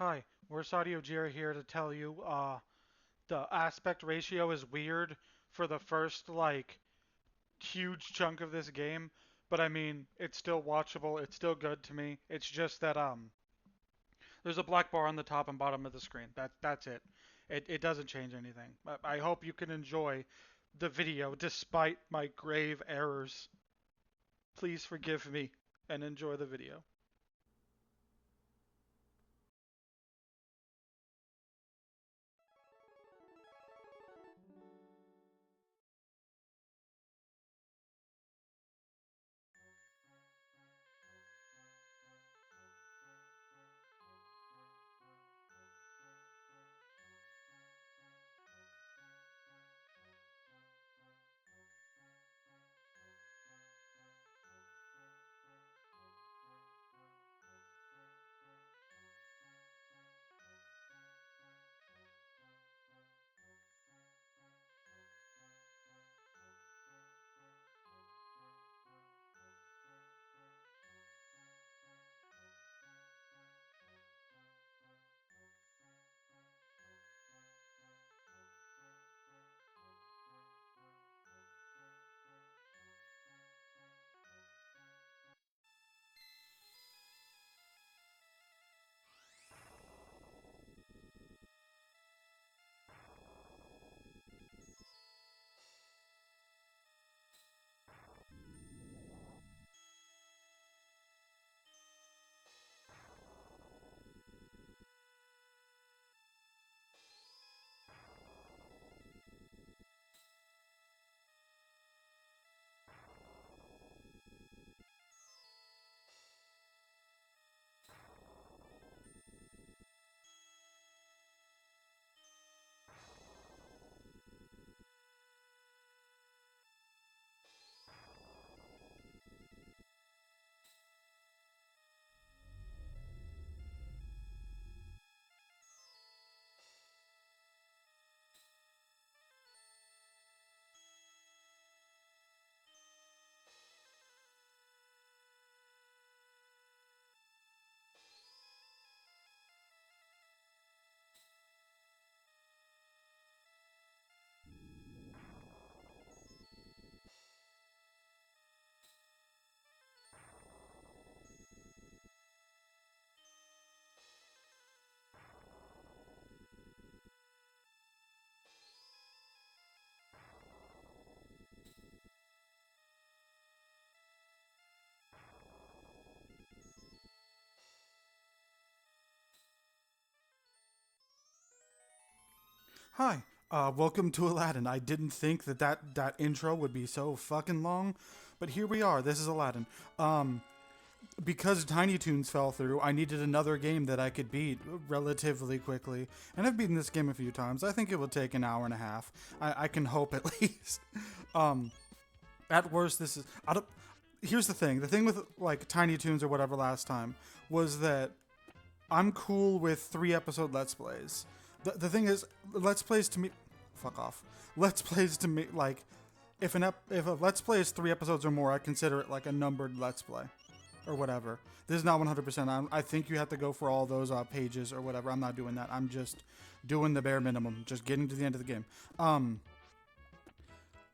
Hi, we're Saudi Ojira here to tell you the aspect ratio is weird for the first huge chunk of this game, but I mean it's still watchable, it's still good to me. It's just that there's a black bar on the top and bottom of the screen. That's it. It doesn't change anything. I hope you can enjoy the video despite my grave errors. Please forgive me and enjoy the video. Hi, welcome to Aladdin. I didn't think that intro would be so fucking long, but here we are. This is Aladdin. Because Tiny Toons fell through, I needed another game that I could beat relatively quickly, and I've beaten this game a few times. I think it will take an hour and a half. I can hope at least. At worst, this is. I don't, here's the thing. The thing with like Tiny Toons or whatever last time was that I'm cool with 3 episode Let's Plays. The thing is, Let's Plays to me, fuck off. Let's Plays to me, like, if a Let's Play is 3 episodes or more, I consider it like a numbered Let's Play, or whatever. This is not 100%. I think you have to go for all those pages or whatever. I'm not doing that. I'm just doing the bare minimum, just getting to the end of the game.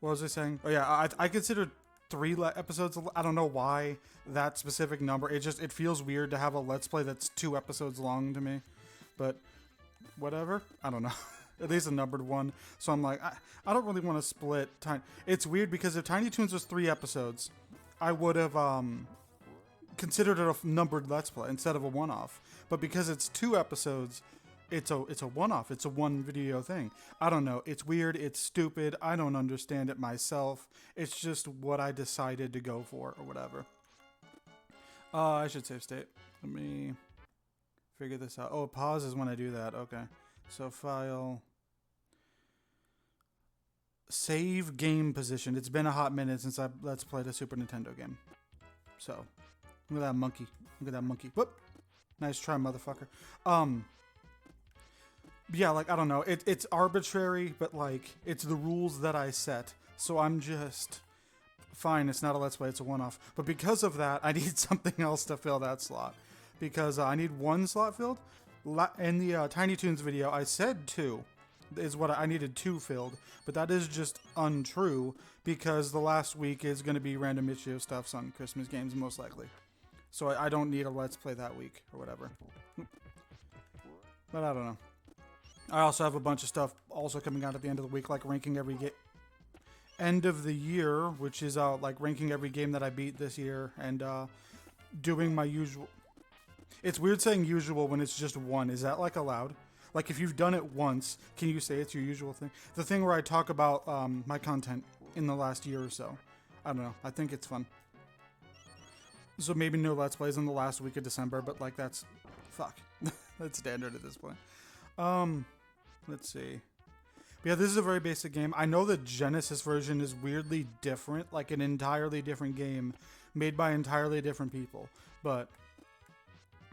What was I saying? Oh yeah, I consider 3 episodes. I don't know why that specific number. It feels weird to have a Let's Play that's 2 episodes long to me, but whatever. I don't know. At least a numbered one. So I'm like, I don't really want to split time. It's weird because if Tiny Toons was 3 episodes, I would have considered it a numbered Let's Play instead of a one-off. But because it's 2 episodes, it's a one-off. It's a one video thing. I don't know. It's weird. It's stupid. I don't understand it myself. It's just what I decided to go for or whatever. I should save state. Let me figure this out. Oh, pause is when I do that. Okay. So file. Save game position. It's been a hot minute since I Let's played a Super Nintendo game. So, look at that monkey. Look at that monkey. Whoop. Nice try, motherfucker. Yeah, like, I don't know. It's arbitrary, but, like, it's the rules that I set. So I'm just... Fine, it's not a Let's Play, it's a one-off. But because of that, I need something else to fill that slot. Because I need one slot filled. In the Tiny Toons video, I said 2 is what I needed 2 filled, but that is just untrue because the last week is going to be random Itch.io stuffs on Christmas games most likely. So I don't need a Let's Play that week or whatever. But I don't know. I also have a bunch of stuff also coming out at the end of the week, like ranking every game. End of the year, which is like ranking every game that I beat this year and doing my usual. It's weird saying usual when it's just one. Is that like allowed? Like if you've done it once, can you say it's your usual thing? The thing where I talk about my content in the last year or so. I don't know. I think it's fun. So maybe no Let's Plays in the last week of December, but like that's fuck. That's standard at this point. Let's see. But yeah, this is a very basic game. I know the Genesis version is weirdly different, like an entirely different game made by entirely different people. But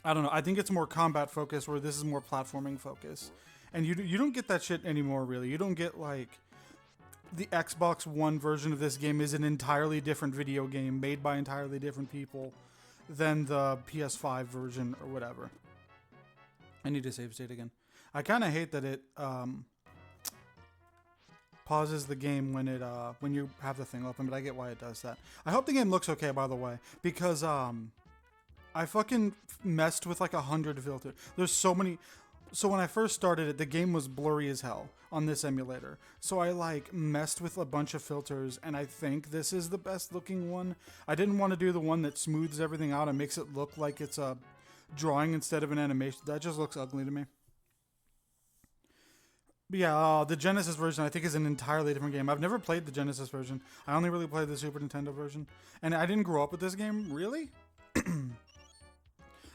I don't know. I think it's more combat focused, where this is more platforming focused. And you don't get that shit anymore, really. You don't get like the Xbox One version of this game is an entirely different video game made by entirely different people than the PS5 version or whatever. I need to save state again. I kind of hate that it pauses the game when you have the thing open, but I get why it does that. I hope the game looks okay, by the way, because I fucking messed with like 100 filters. There's so many. So when I first started it, the game was blurry as hell on this emulator. So I like messed with a bunch of filters, and I think this is the best looking one. I didn't want to do the one that smooths everything out and makes it look like it's a drawing instead of an animation. That just looks ugly to me. But yeah, the Genesis version I think is an entirely different game. I've never played the Genesis version. I only really played the Super Nintendo version. And I didn't grow up with this game, really?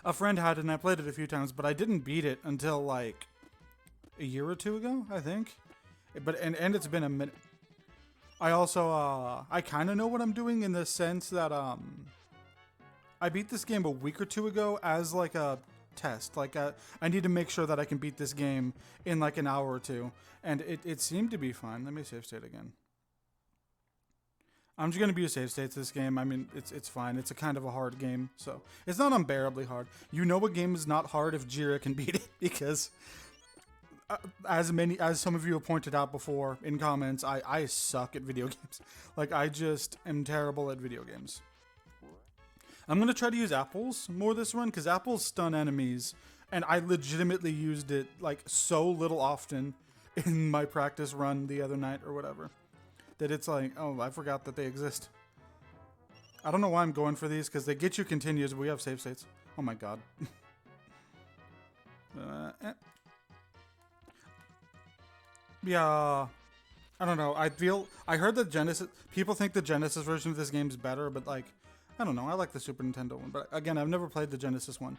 A friend had it and I played it a few times, but I didn't beat it until like a year or two ago, I think. But and it's been a minute. I also I kind of know what I'm doing in the sense that I beat this game a week or two ago as like a test. Like I need to make sure that I can beat this game in like an hour or two, and it seemed to be fine. Let me save state again. I'm just gonna be a save states this game. I mean, it's fine. It's a kind of a hard game, so it's not unbearably hard. You know, a game is not hard if Jira can beat it, because as some of you have pointed out before in comments, I suck at video games. Like I just am terrible at video games. I'm gonna try to use apples more this run because apples stun enemies, and I legitimately used it like so little often in my practice run the other night or whatever. That it's like, oh, I forgot that they exist. I don't know why I'm going for these, because they get you continues, but we have save states. Oh my god. Yeah, I don't know. I heard that Genesis, people think the Genesis version of this game is better, but like, I don't know. I like the Super Nintendo one, but again, I've never played the Genesis one.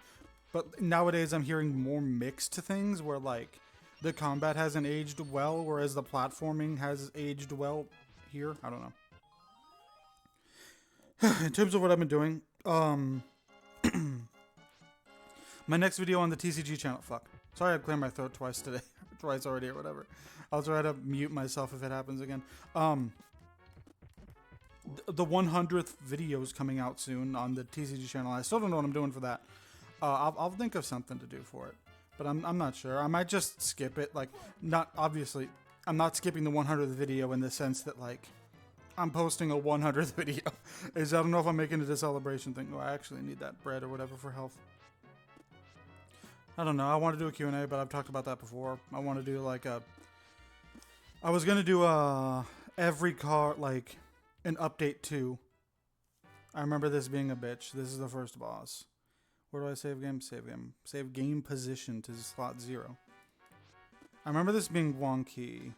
But nowadays I'm hearing more mixed things where like the combat hasn't aged well, whereas the platforming has aged well. Here, I don't know. In terms of what I've been doing, my next video on the TCG channel. Fuck. Sorry, I cleared my throat twice today. Twice already or whatever. I'll try to mute myself if it happens again. The 100th video is coming out soon on the TCG channel. I still don't know what I'm doing for that. I'll think of something to do for it, but I'm not sure. I might just skip it. Like, not obviously. I'm not skipping the 100th video in the sense that, like, I'm posting a 100th video. I don't know if I'm making it a celebration thing. Oh, I actually need that bread or whatever for health. I don't know. I want to do a Q&A, but I've talked about that before. I want to do, like, I was going to do every card, like, an update 2. I remember this being a bitch. This is the first boss. Where do I save game? Save game. Save game position to slot 0. I remember this being wonky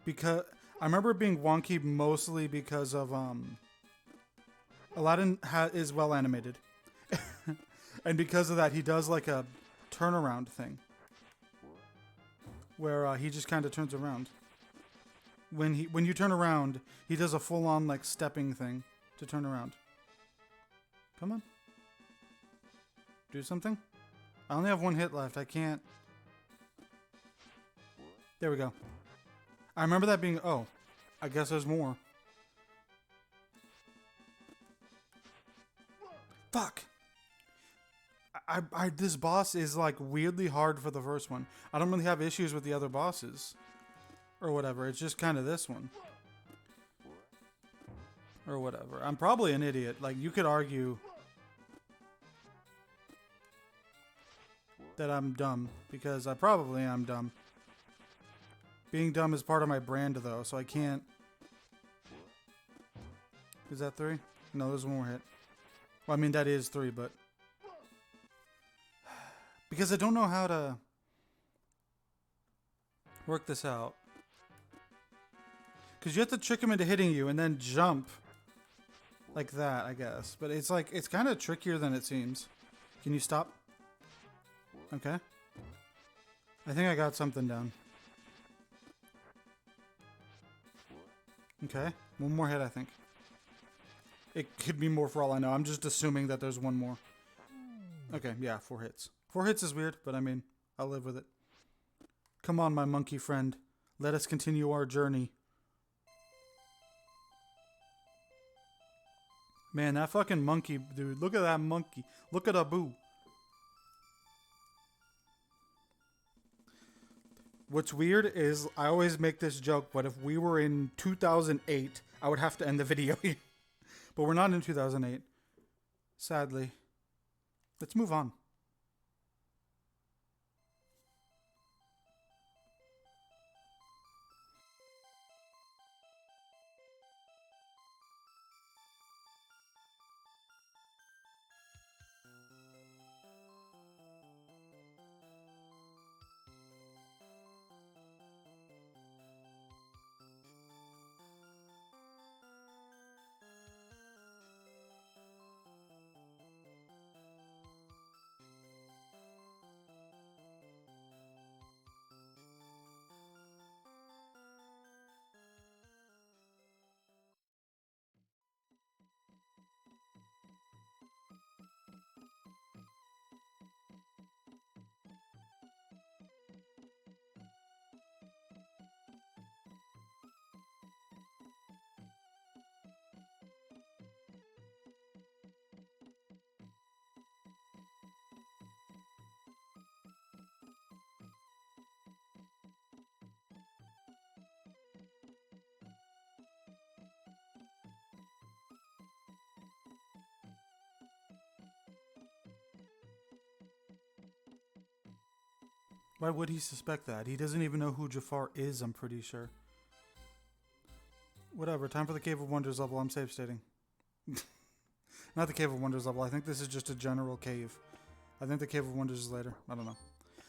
because I remember it being wonky mostly because of Aladdin is well animated, and because of that, he does like a turnaround thing where he just kind of turns around. When you turn around, he does a full-on like stepping thing to turn around. Come on, do something. I only have 1 hit left. I can't. There we go. I remember that being... Oh, I guess there's more. Fuck! this boss is like weirdly hard for the first one. I don't really have issues with the other bosses or whatever. It's just kind of this one or whatever. I'm probably an idiot. Like, you could argue that I'm dumb because I probably am dumb. Being dumb is part of my brand though, so I can't. Is that 3? No, there's one more hit. Well, I mean, that is 3, but because I don't know how to work this out. Because you have to trick him into hitting you and then jump like that, I guess. But it's like, it's kind of trickier than it seems. Can you stop? Okay. I think I got something down. Okay. One more hit, I think. It could be more for all I know. I'm just assuming that there's one more. Okay, yeah, 4 hits. 4 hits is weird, but I mean, I'll live with it. Come on, my monkey friend. Let us continue our journey. Man, that fucking monkey, dude. Look at that monkey. Look at Abu. What's weird is I always make this joke, but if we were in 2008, I would have to end the video here. But we're not in 2008. Sadly. Let's move on. Why would he suspect that? He doesn't even know who Jafar is, I'm pretty sure. Whatever, time for the Cave of Wonders level, I'm safe stating. Not the Cave of Wonders level, I think this is just a general cave. I think the Cave of Wonders is later, I don't know.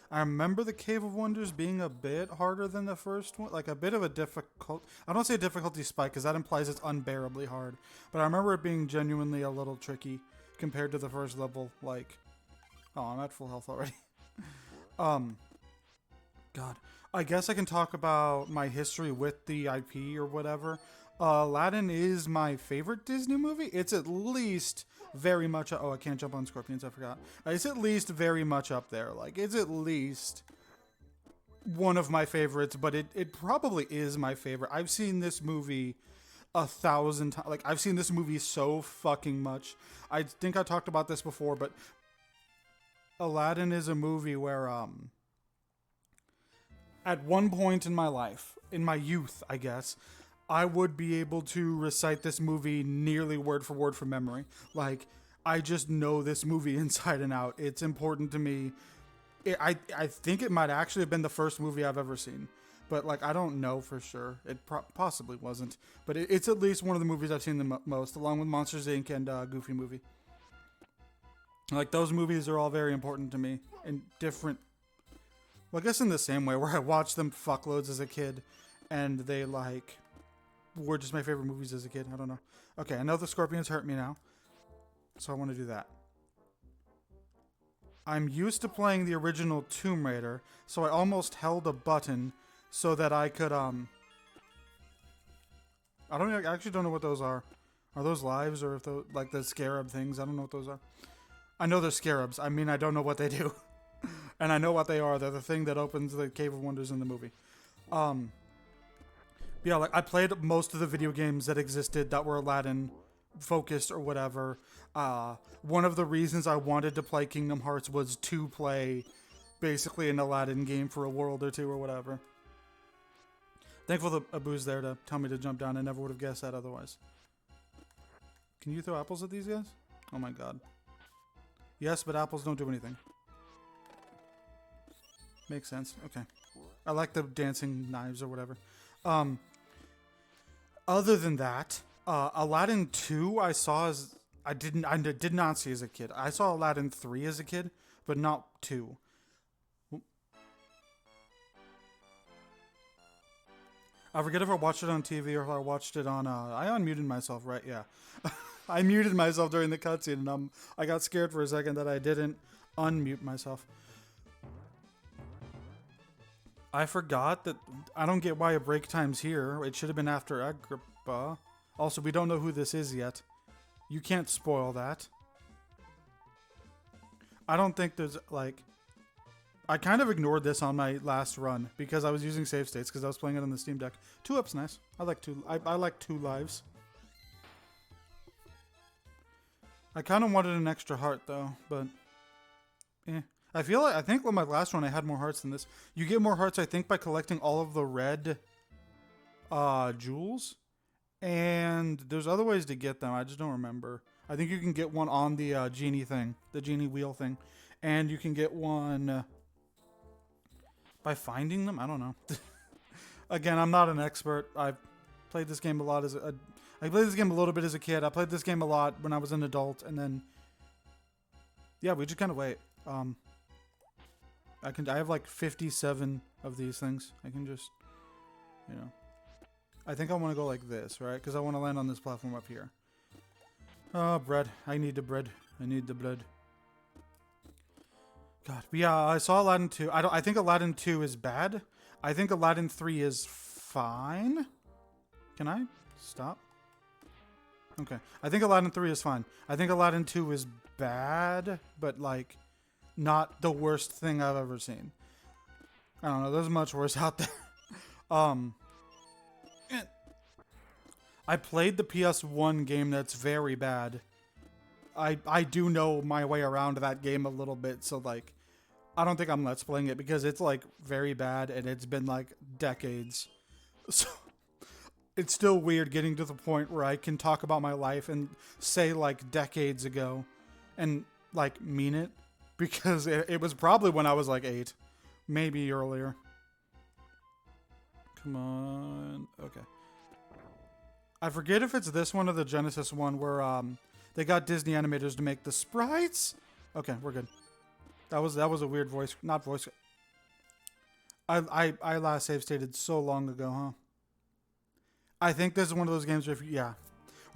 I remember the Cave of Wonders being a bit harder than the first one, like a bit of a difficult... I don't say a difficulty spike, because that implies it's unbearably hard. But I remember it being genuinely a little tricky compared to the first level, like... Oh, I'm at full health already. God. I guess I can talk about my history with the IP or whatever. Aladdin is my favorite Disney movie. It's at least very much... Oh, I can't jump on scorpions, I forgot. It's at least very much up there. Like, it's at least one of my favorites, but it probably is my favorite. I've seen this movie 1,000 times. Like, I've seen this movie so fucking much. I think I talked about this before, but Aladdin is a movie where, at one point in my life, in my youth, I guess, I would be able to recite this movie nearly word for word from memory. Like, I just know this movie inside and out. It's important to me. I think it might actually have been the first movie I've ever seen. But, like, I don't know for sure. It possibly wasn't. But it's at least one of the movies I've seen the most, along with Monsters, Inc. and Goofy Movie. Like, those movies are all very important to me in different... Well, I guess in the same way, where I watched them fuckloads as a kid, and they, like, were just my favorite movies as a kid. I don't know. Okay, I know the scorpions hurt me now, so I want to do that. I'm used to playing the original Tomb Raider, so I almost held a button so that I could, I actually don't know what those are. Are those lives, or if those, like, the scarab things? I don't know what those are. I know they're scarabs. I mean, I don't know what they do. And I know what they are. They're the thing that opens the Cave of Wonders in the movie. Yeah, like, I played most of the video games that existed that were Aladdin focused or whatever. One of the reasons I wanted to play Kingdom Hearts was to play basically an Aladdin game for a world or two or whatever. Thankful that Abu's there to tell me to jump down. I never would have guessed that otherwise. Can you throw apples at these guys? Oh my god. Yes, but apples don't do anything. Makes sense. Okay. I like the dancing knives or whatever. Other than that, Aladdin 2 I saw as... I did not see as a kid. I saw Aladdin 3 as a kid, but not 2. I forget if I watched it on TV or if I watched it on... I unmuted myself, right? Yeah. I muted myself during the cutscene, and I got scared for a second that I didn't unmute myself. I forgot that... I don't get why a break time's here. It should have been after Agrabah. Also, we don't know who this is yet. You can't spoil that. I don't think there's, like... I kind of ignored this on my last run because I was using save states because I was playing it on the Steam Deck. 2-up's nice. I like two lives. I kind of wanted an extra heart though, but I think with my last one I had more hearts than this. You get more hearts I think by collecting all of the red jewels, and there's other ways to get them. I just don't remember. I think you can get one on the genie thing, the genie wheel thing, and you can get one by finding them. I don't know. Again, I'm not an expert. I've played this game a lot I played this game a little bit as a kid. I played this game a lot when I was an adult, and then yeah, we just kind of wait. I have like 57 of these things. I can just, you know, I think I want to go like this, right? Because I want to land on this platform up here. Oh, bread. I need the bread. I need the bread. God, but yeah, I saw Aladdin 2. I think Aladdin 2 is bad. I think Aladdin 3 is fine. Can I stop? Okay. I think Aladdin 3 is fine. I think Aladdin 2 is bad, but like not the worst thing I've ever seen. I don't know, there's much worse out there. I played the PS1 game that's very bad. I do know my way around that game a little bit, so like I don't think I'm let's playing it because it's like very bad and it's been like decades. So it's still weird getting to the point where I can talk about my life and say like decades ago and like mean it because it was probably when I was like 8, maybe earlier. Come on. Okay. I forget if it's this one or the Genesis one where they got Disney animators to make the sprites. Okay, we're good. That was a weird voice, not voice. I last save stated so long ago, huh? I think this is one of those games where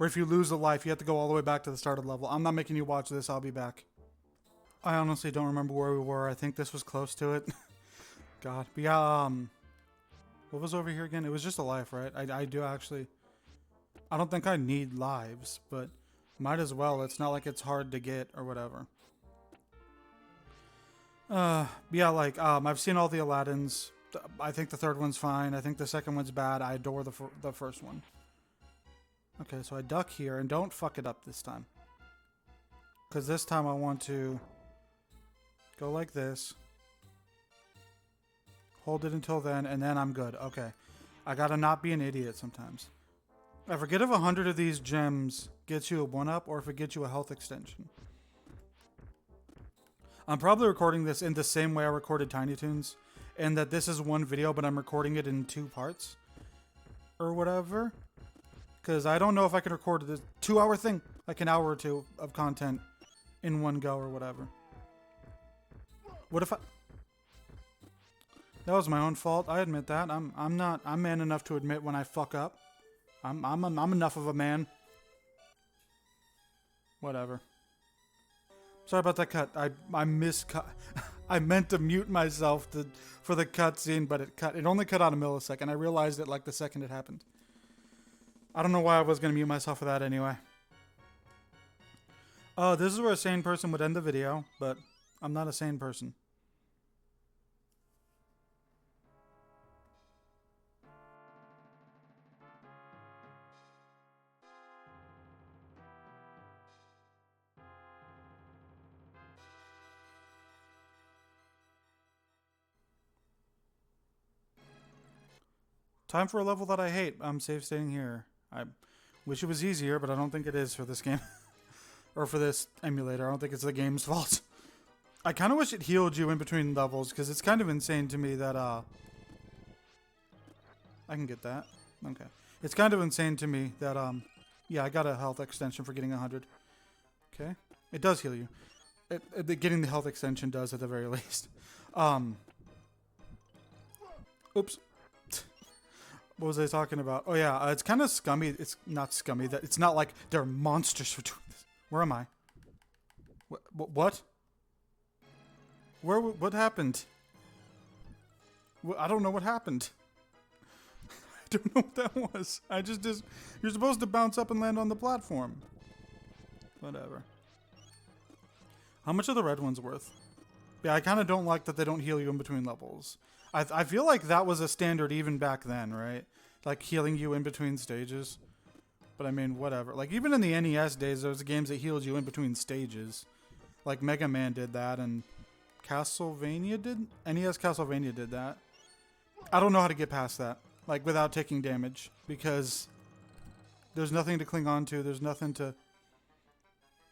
if you lose a life, you have to go all the way back to the start of the level. I'm not making you watch this. I'll be back. I honestly don't remember where we were. I think this was close to it. God, but yeah. What was over here again? It was just a life, right? I do actually. I don't think I need lives, but might as well. It's not like it's hard to get or whatever. Yeah, like, I've seen all the Aladdins. I think the third one's fine. I think the second one's bad. I adore the first one. Okay, so I duck here, and don't fuck it up this time. Because this time I want to go like this. Hold it until then, and then I'm good. Okay. I gotta not be an idiot sometimes. I forget if 100 of these gems gets you a 1-up or if it gets you a health extension. I'm probably recording this in the same way I recorded Tiny Toons, and that this is one video, but I'm recording it in 2 parts or whatever. Because I don't know if I can record this 2-hour thing, like an hour or 2 of content in one go or whatever. What if I... That was my own fault. I admit that. I'm man enough to admit when I fuck up. I'm enough of a man. Whatever. Sorry about that cut. I miscut. I meant to mute myself for the cutscene, but it only cut out a millisecond. I realized it like the second it happened. I don't know why I was gonna mute myself for that anyway. This is where a sane person would end the video, but I'm not a sane person. Time for a level that I hate. I'm save stating here. I wish it was easier, but I don't think it is for this game. Or for this emulator. I don't think it's the game's fault. I kind of wish it healed you in between levels, because it's kind of insane to me that, I can get that. Okay. It's kind of insane to me that, yeah, I got a health extension for getting 100. Okay. It does heal you. Getting the health extension does at the very least. Oops. What was I talking about? Oh yeah, it's kind of scummy. It's not scummy. That it's not like there are monsters for doing this. Where am I? What? What happened? I don't know what happened. I don't know what that was. You're supposed to bounce up and land on the platform. Whatever. How much are the red ones worth? Yeah, I kind of don't like that they don't heal you in between levels. I feel like that was a standard even back then, right? Like healing you in between stages. But I mean, whatever. Like even in the NES days, there was games that healed you in between stages. Like Mega Man did that, and Castlevania did? NES Castlevania did that. I don't know how to get past that. Like without taking damage. Because there's nothing to cling on to. There's nothing to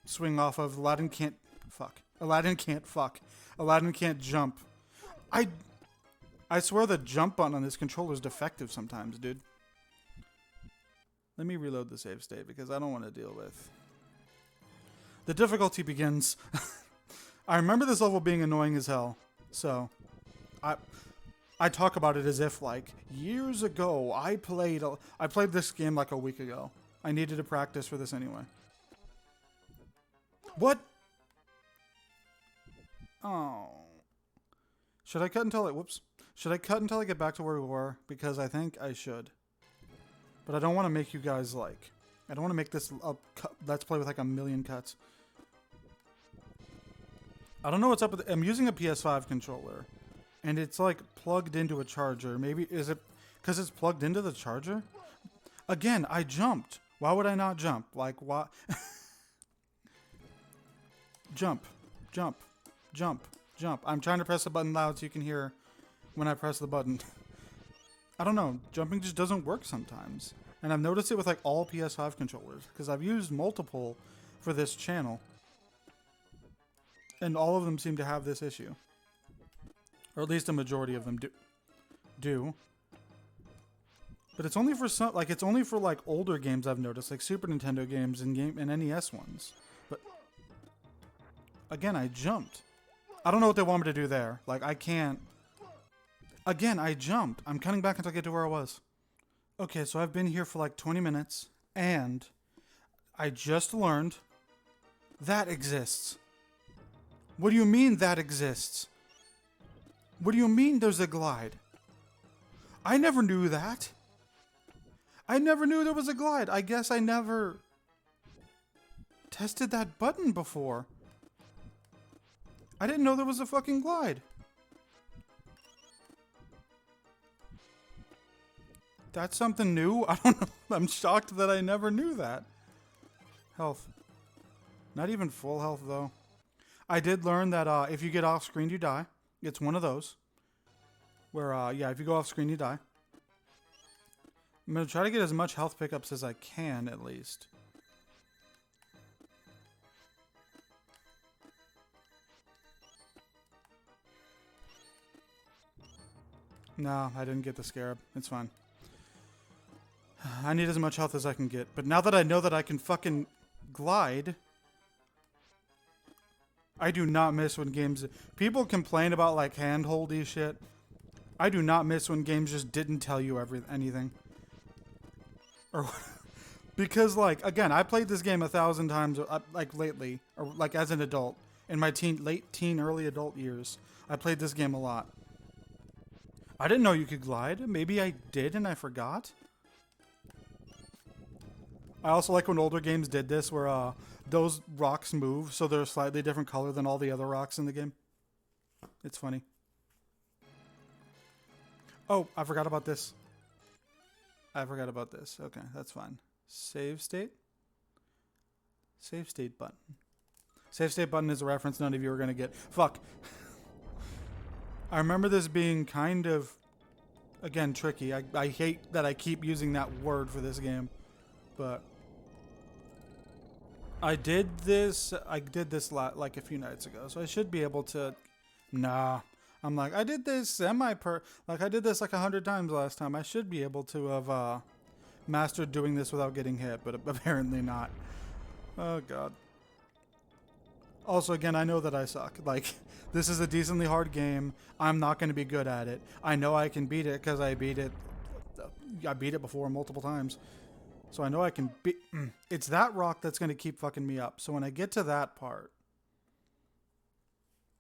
swing off of. Aladdin can't fuck. Aladdin can't fuck. Aladdin can't jump. I swear the jump button on this controller is defective sometimes, dude. Let me reload the save state because I don't want to deal with. The difficulty begins. I remember this level being annoying as hell. So, I talk about it as if like years ago I played this game like a week ago. I needed to practice for this anyway. What? Oh. Should I cut until it whoops? Should I cut until I get back to where we were? Because I think I should. But I don't want to make you guys like... I don't want to make this let's play with like a million cuts. I don't know what's up with... I'm using a PS5 controller. And it's like plugged into a charger. Maybe... Is it... Because it's plugged into the charger? Again, I jumped. Why would I not jump? Like, why... Jump. Jump. Jump. Jump. I'm trying to press the button loud so you can hear... when I press the button. I don't know. Jumping just doesn't work sometimes. And I've noticed it with like all PS5 controllers. Because I've used multiple for this channel. And all of them seem to have this issue. Or at least a majority of them do. But it's only for some, like it's only for like older games I've noticed. Like Super Nintendo games and NES ones. But again, I jumped. I don't know what they want me to do there. Like I can't. Again, I jumped. I'm cutting back until I get to where I was. Okay, so I've been here for like 20 minutes, and I just learned that exists. What do you mean that exists? What do you mean there's a glide? I never knew that. I never knew there was a glide. I guess I never tested that button before. I didn't know there was a fucking glide. That's something new? I don't know. I'm shocked that I never knew that. Health. Not even full health, though. I did learn that if you get off screen, you die. It's one of those. Where, yeah, if you go off screen, you die. I'm going to try to get as much health pickups as I can, at least. No, I didn't get the scarab. It's fine. I need as much health as I can get. But now that I know that I can fucking glide, I do not miss when games... People complain about, like, hand-holdy shit. I do not miss when games just didn't tell you anything. Or... Because, like, again, I played this game 1,000 times, like, lately. Or, like, as an adult. In my late teen, early adult years. I played this game a lot. I didn't know you could glide. Maybe I did and I forgot. I also like when older games did this, where those rocks move, so they're a slightly different color than all the other rocks in the game. It's funny. Oh, I forgot about this. Okay, that's fine. Save state? Save state button. Save state button is a reference none of you are going to get. Fuck. I remember this being kind of Again, tricky. I hate that I keep using that word for this game, but I did this like a few nights ago, so I should be able to. Nah, I'm like I did this like I did this like 100 times last time. I should be able to have mastered doing this without getting hit, but apparently not. Oh god. Also, again, I know that I suck. Like, this is a decently hard game. I'm not going to be good at it. I know I can beat it because I beat it before multiple times. So I know I can beat... It's that rock that's going to keep fucking me up. So when I get to that part...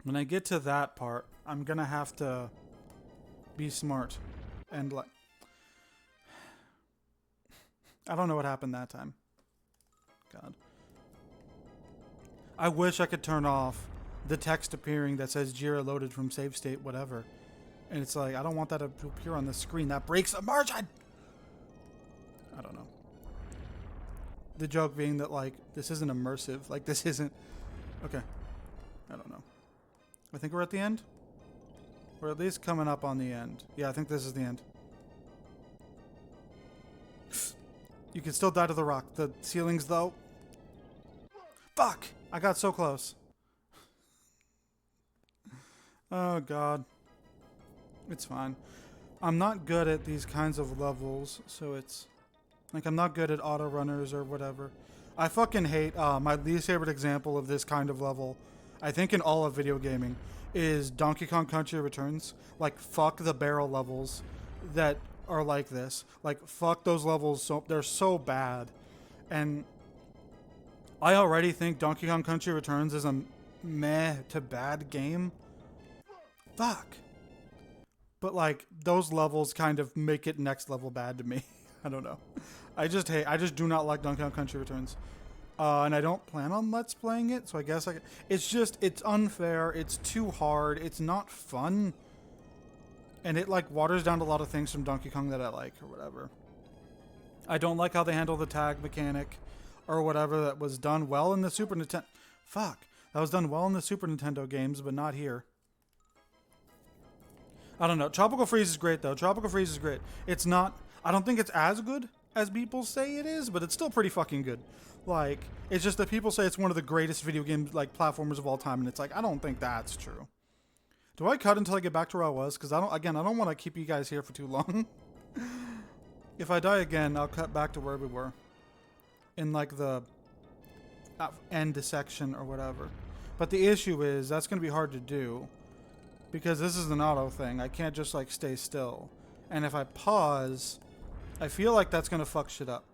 I'm going to have to be smart. And, like... I don't know what happened that time. God. I wish I could turn off the text appearing that says Jira loaded from save state, whatever. And it's like, I don't want that to appear on the screen. That breaks immersion! I don't know. The joke being that, like, this isn't immersive. Like, this isn't... Okay. I don't know. I think we're at the end? We're at least coming up on the end. Yeah, I think this is the end. You can still die to the rock. The ceilings, though... Fuck! I got so close. Oh, God. It's fine. I'm not good at these kinds of levels, so it's... Like, I'm not good at auto runners or whatever. I fucking hate... my least favorite example of this kind of level, I think in all of video gaming, is Donkey Kong Country Returns. Like, fuck the barrel levels that are like this. Like, fuck those levels. They're so bad. And... I already think Donkey Kong Country Returns is a meh to bad game. Fuck. But like, those levels kind of make it next level bad to me. I don't know. I just do not like Donkey Kong Country Returns. And I don't plan on Let's Playing it, so I guess it's unfair, it's too hard, it's not fun. And it like waters down a lot of things from Donkey Kong that I like, or whatever. I don't like how they handle the tag mechanic. Or whatever that was done well in the Super Nintendo... Fuck. That was done well in the Super Nintendo games, but not here. I don't know. Tropical Freeze is great, though. Tropical Freeze is great. It's not... I don't think it's as good as people say it is, but it's still pretty fucking good. Like, it's just that people say it's one of the greatest video game, like, platformers of all time, and it's like, I don't think that's true. Do I cut until I get back to where I was? Because I don't want to keep you guys here for too long. If I die again, I'll cut back to where we were. In like the end section or whatever. But the issue is that's going to be hard to do because this is an auto thing. I can't just like stay still. And if I pause, I feel like that's going to fuck shit up.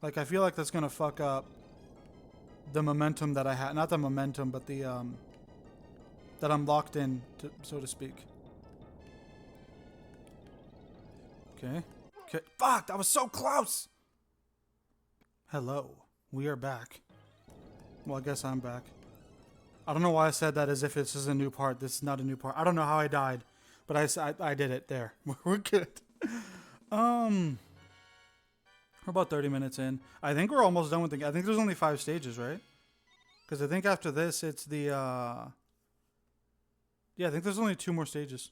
Like I feel like that's going to fuck up the momentum that I had. Not the momentum, but the that I'm locked in, so to speak. Okay. Okay. Fuck, that was so close. Hello, we are back. Well, I guess I'm back. I don't know why I said that as if this is a new part. This is not a new part. I don't know how I died, but I did it. There, we're good. We're about 30 minutes in. I think we're almost done with the. I think there's only 5 stages, right? Because I think after this, it's the. Yeah, I think there's only 2 more stages.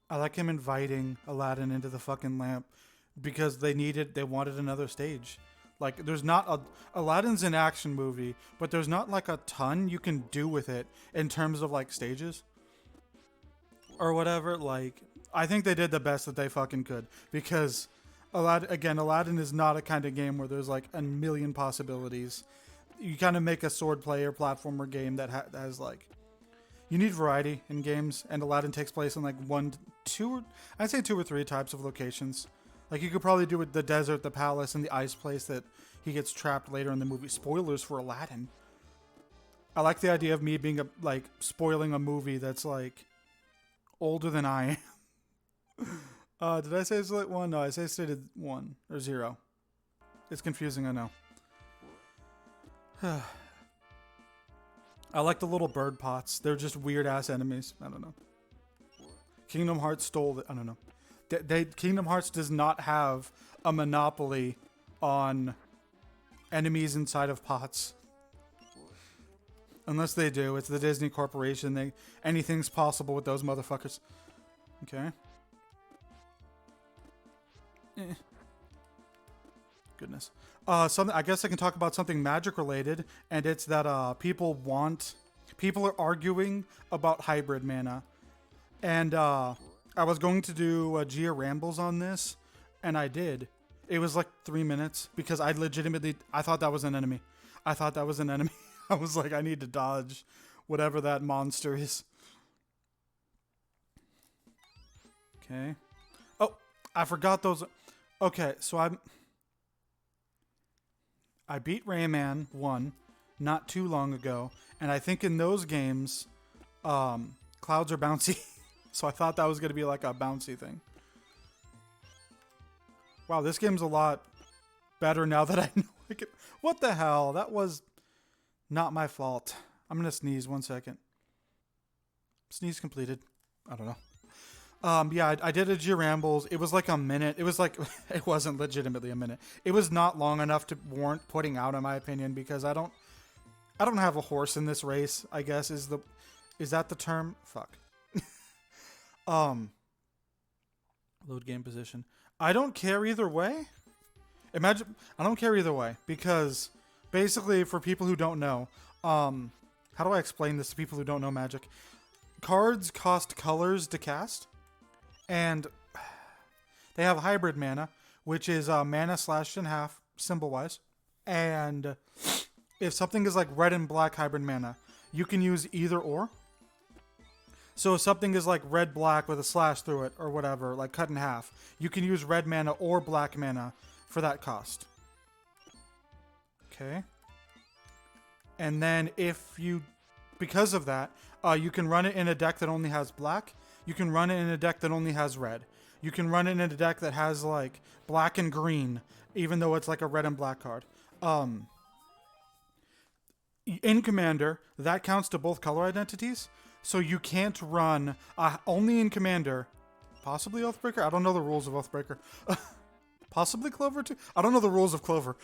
I like him inviting Aladdin into the fucking lamp because they wanted another stage. Like, there's not Aladdin's an action movie, but there's not like a ton you can do with it in terms of like stages or whatever. Like, I think they did the best that they fucking could because Aladdin is not a kind of game where there's like a million possibilities. You kind of make a sword player platformer game that has like, You need variety in games, and Aladdin takes place in like I'd say two or three types of locations. Like you could probably do with the desert, the palace, and the ice place that he gets trapped later in the movie. Spoilers for Aladdin. I like the idea of me being like spoiling a movie that's like older than I am. Did I say split 1? No, I say stated 1 or 0. It's confusing, I know. I like the little bird pots. They're just weird ass enemies. I don't know. Kingdom Hearts stole I don't know. Kingdom Hearts does not have a monopoly on enemies inside of pots. Unless they do. It's the Disney Corporation. Anything's possible with those motherfuckers. Okay. Goodness. I guess I can talk about something magic related, and it's that people are arguing about hybrid mana. And I was going to do a Gia Rambles on this, and I did. It was like 3 minutes because I thought that was an enemy. I was like, I need to dodge whatever that monster is. Okay. Oh, I forgot those. Okay, so I beat Rayman 1 not too long ago, and I think in those games, clouds are bouncy. So I thought that was going to be like a bouncy thing. Wow, this game's a lot better now that I know I can. What the hell? That was not my fault. I'm going to sneeze 1 second. Sneeze completed. I don't know. Yeah, I did a Gia Rambles. It was like a minute. It was like, it wasn't legitimately a minute. It was not long enough to warrant putting out, in my opinion, because I don't have a horse in this race, I guess, is that the term? Fuck. Load game position. I don't care either way. I don't care either way, because basically, for people who don't know, how do I explain this to people who don't know Magic? Cards cost colors to cast, and they have hybrid mana, which is mana slashed in half, symbol-wise. And if something is like red and black hybrid mana, you can use either or. So if something is like red-black with a slash through it, or whatever, like cut in half, you can use red mana or black mana for that cost. Okay. And then because of that, you can run it in a deck that only has black. You can run it in a deck that only has red. You can run it in a deck that has like black and green, even though it's like a red and black card. In Commander, that counts to both color identities. So you can't run only in Commander, possibly Oathbreaker. I don't know the rules of Oathbreaker. Possibly Clover too. I don't know the rules of Clover.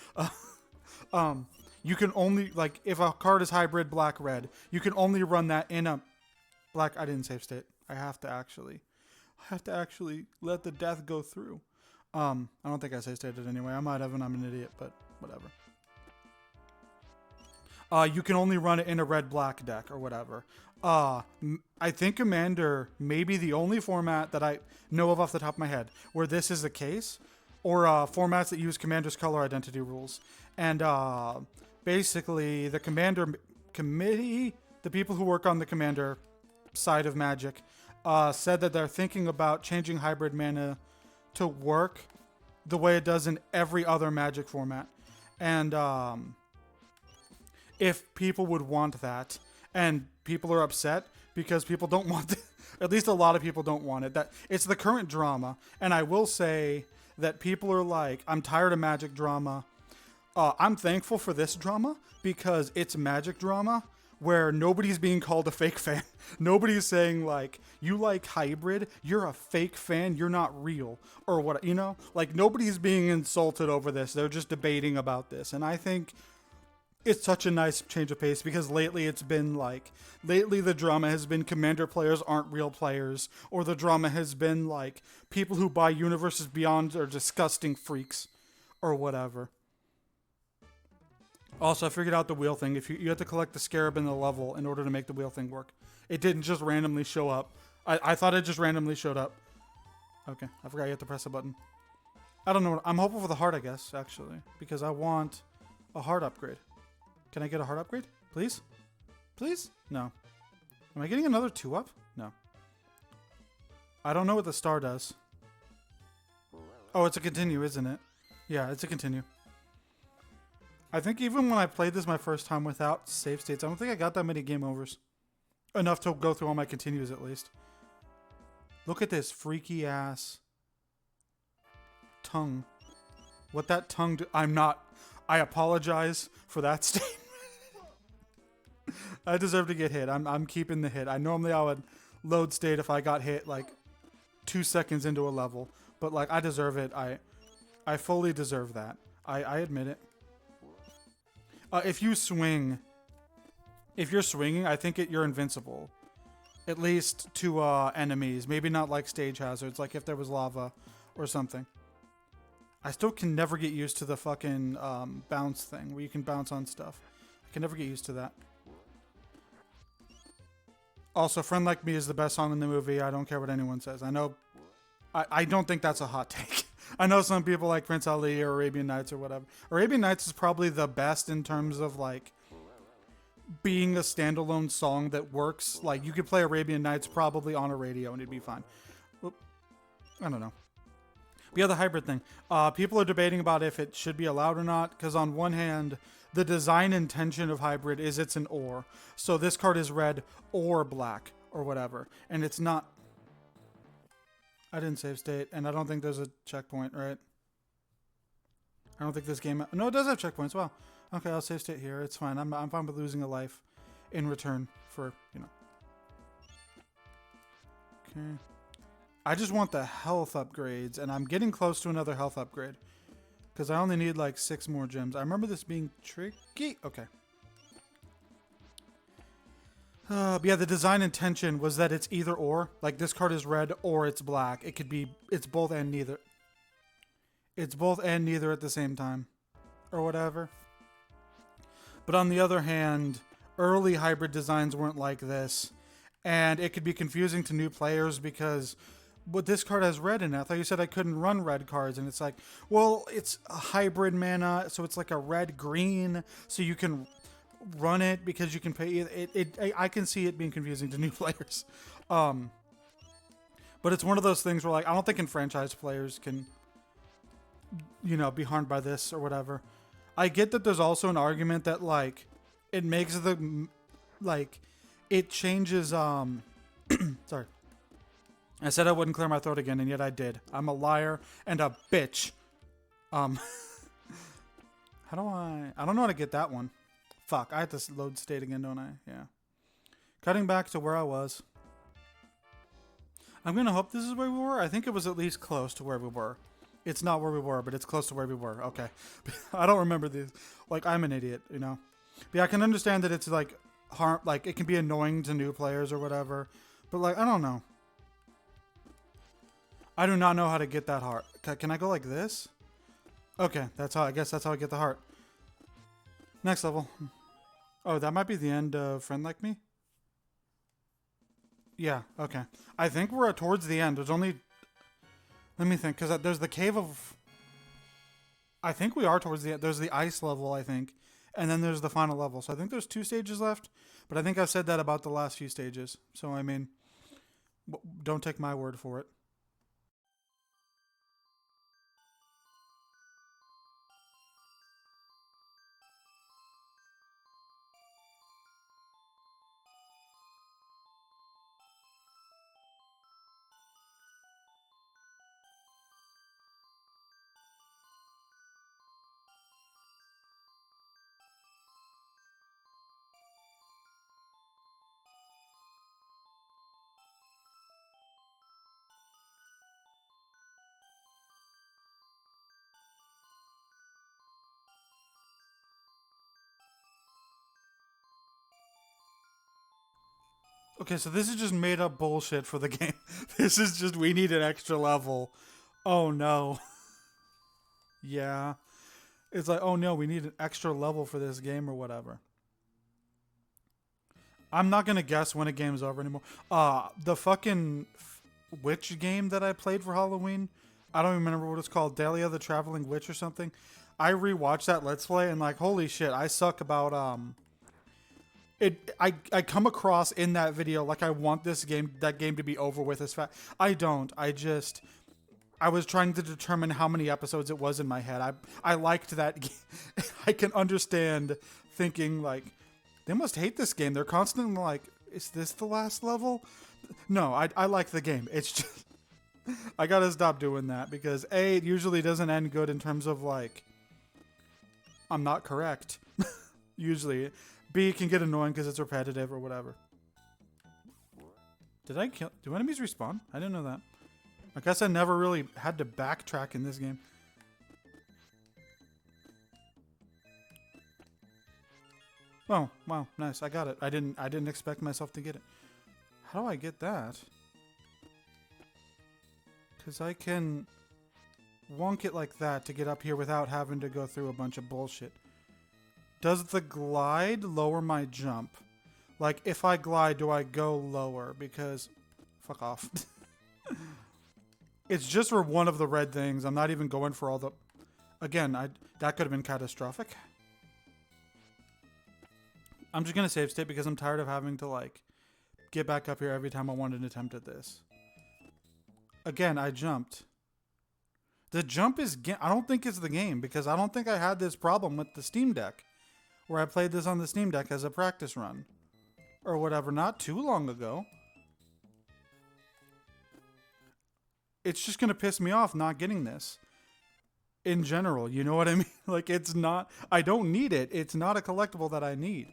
You can only, like, if a card is hybrid black red, you can only run that in a black. I didn't save state. I have to actually let the death go through. I don't think I save stated anyway. I might have, and I'm an idiot, but whatever. You can only run it in a red-black deck or whatever. I think Commander may be the only format that I know of off the top of my head where this is the case, or formats that use Commander's color identity rules. And basically, the Commander committee, the people who work on the Commander side of Magic, said that they're thinking about changing hybrid mana to work the way it does in every other Magic format. And if people would want that, and people are upset because people don't want it. At least a lot of people don't want it. That it's the current drama, and I will say that people are like, I'm tired of Magic drama. I'm thankful for this drama because it's Magic drama where nobody's being called a fake fan. Nobody's saying like, you like hybrid, you're a fake fan, you're not real, or what, you know? Like, nobody's being insulted over this. They're just debating about this, and I think it's such a nice change of pace because lately the drama has been Commander players aren't real players, or the drama has been like people who buy Universes Beyond are disgusting freaks or whatever. Also, I figured out the wheel thing. If you have to collect the scarab in the level in order to make the wheel thing work. It didn't just randomly show up. I thought it just randomly showed up. Okay, I forgot you have to press a button. I don't know. I'm hoping for the heart, I guess, actually, because I want a heart upgrade. Can I get a heart upgrade? Please? Please? No. Am I getting another 2-up? No. I don't know what the star does. Oh, it's a continue, isn't it? Yeah, it's a continue. I think even when I played this my first time without save states, I don't think I got that many game overs. Enough to go through all my continues at least. Look at this freaky ass tongue. What that tongue do? I apologize for that statement. I deserve to get hit. I'm keeping the hit. I would load state if I got hit like 2 seconds into a level. But like I deserve it. I fully deserve that. I admit it. If you're swinging, I think you're invincible. At least to enemies. Maybe not like stage hazards, like if there was lava or something. I still can never get used to the fucking bounce thing, where you can bounce on stuff. I can never get used to that. Also, Friend Like Me is the best song in the movie. I don't care what anyone says. I know... I don't think that's a hot take. I know some people like Prince Ali or Arabian Nights or whatever. Arabian Nights is probably the best in terms of, like, being a standalone song that works. Like, you could play Arabian Nights probably on a radio and it'd be fine. Oop. I don't know. But yeah, the hybrid thing. People are debating about if it should be allowed or not, because on one hand, the design intention of hybrid is it's an or. So this card is red or black or whatever. And it's not... I didn't save state, and I don't think there's a checkpoint, right? I don't think this game... No, it does have checkpoints. Wow. Okay, I'll save state here. It's fine. I'm fine with losing a life in return for, you know. Okay. I just want the health upgrades, and I'm getting close to another health upgrade. Because I only need like 6 more gems. I remember this being tricky. Okay. But yeah, the design intention was that it's either or. Like, this card is red or it's black. It could be... It's both and neither. It's both and neither at the same time. Or whatever. But on the other hand, early hybrid designs weren't like this. And it could be confusing to new players because... But this card has red in it. I thought you said I couldn't run red cards. And it's like, well, it's a hybrid mana. So it's like a red-green. So you can... run it because you can pay I can see it being confusing to new players. But it's one of those things where, like, I don't think enfranchised players can, you know, be harmed by this or whatever. I get that there's also an argument that, like, it makes the, like, it changes, sorry. I said I wouldn't clear my throat again, and yet I did. I'm a liar and a bitch. How do I don't know how to get that one. Fuck, I have to load state again, don't I? Yeah. Cutting back to where I was. I'm going to hope this is where we were. I think it was at least close to where we were. It's not where we were, but it's close to where we were. Okay. I don't remember these. Like, I'm an idiot, you know? But yeah, I can understand that it's, like, like, it can be annoying to new players or whatever. But, like, I don't know. I do not know how to get that heart. Can I go like this? Okay, I guess that's how I get the heart. Next level. Oh, that might be the end of Friend Like Me? Yeah, okay. I think we're towards the end. There's only... Let me think, because there's the cave of... I think we are towards the end. There's the ice level, I think. And then there's the final level. So I think there's 2 stages left. But I think I've said that about the last few stages. So, I mean, don't take my word for it. Okay, so this is just made up bullshit for the game. This is just, we need an extra level. Oh no. Yeah. It's like, oh no, we need an extra level for this game or whatever. I'm not gonna guess when a game's over anymore. The fucking witch game that I played for Halloween, I don't even remember what it's called, Dahlia the Traveling Witch or something. I rewatched that Let's Play and, like, holy shit, I suck about, I come across in that video like I want that game to be over with as fast. I don't. I was trying to determine how many episodes it was in my head. I liked that game. I can understand thinking like they must hate this game. They're constantly like, is this the last level? No, I like the game. It's just I gotta stop doing that because A, it usually doesn't end good in terms of like I'm not correct. Usually. B, it can get annoying because it's repetitive or whatever. Did I kill? Do enemies respawn? I didn't know that. I guess I never really had to backtrack in this game. Oh, wow, nice. I got it. I didn't expect myself to get it. How do I get that? Because I can wonk it like that to get up here without having to go through a bunch of bullshit. Does the glide lower my jump? Like, if I glide, do I go lower? Because, fuck off. It's just for one of the red things. I'm not even going for all the... Again, that could have been catastrophic. I'm just going to save state because I'm tired of having to, like, get back up here every time I want an attempt at this. Again, I jumped. The jump is... I don't think it's the game because I don't think I had this problem with the Steam Deck. Where I played this on the Steam Deck as a practice run. Or whatever, not too long ago. It's just going to piss me off not getting this. In general, you know what I mean? Like, it's not... I don't need it. It's not a collectible that I need.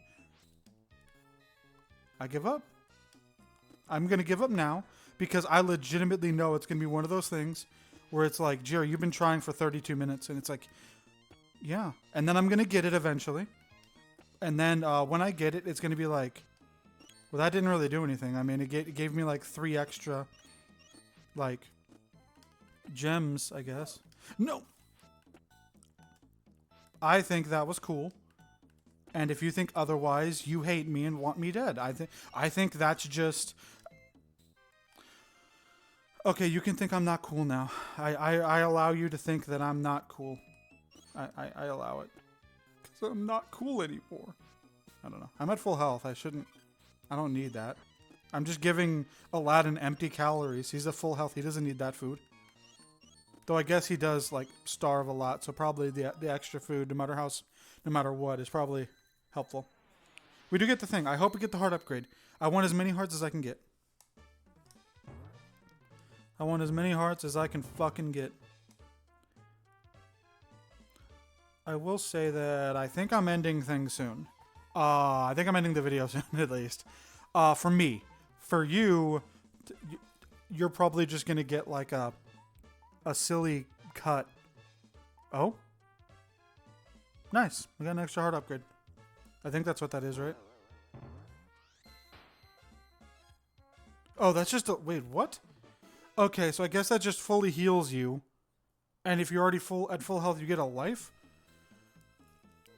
I give up. I'm going to give up now. Because I legitimately know it's going to be one of those things where it's like, Jerry, you've been trying for 32 minutes. And it's like, yeah. And then I'm going to get it eventually. And then when I get it, it's going to be like, well, that didn't really do anything. I mean, it gave me like 3 extra, like, gems, I guess. No! I think that was cool. And if you think otherwise, you hate me and want me dead. I think that's just... Okay, you can think I'm not cool now. I allow you to think that I'm not cool. I allow it. So I'm not cool anymore. I don't know. I'm at full health. I don't need that. I'm just giving Aladdin empty calories. He's at full health. He doesn't need that food. Though I guess he does like starve a lot, so probably the extra food, no matter what, is probably helpful. We do get the thing. I hope we get the heart upgrade. I want as many hearts as I can get. I want as many hearts as I can fucking get. I will say that I think I'm ending things soon. I think I'm ending the video soon, at least. For me. For you, you're probably just going to get like a silly cut. Oh? Nice. We got an extra heart upgrade. I think that's what that is, right? Oh, that's just a... Wait, what? Okay, so I guess that just fully heals you. And if you're already at full health, you get a life?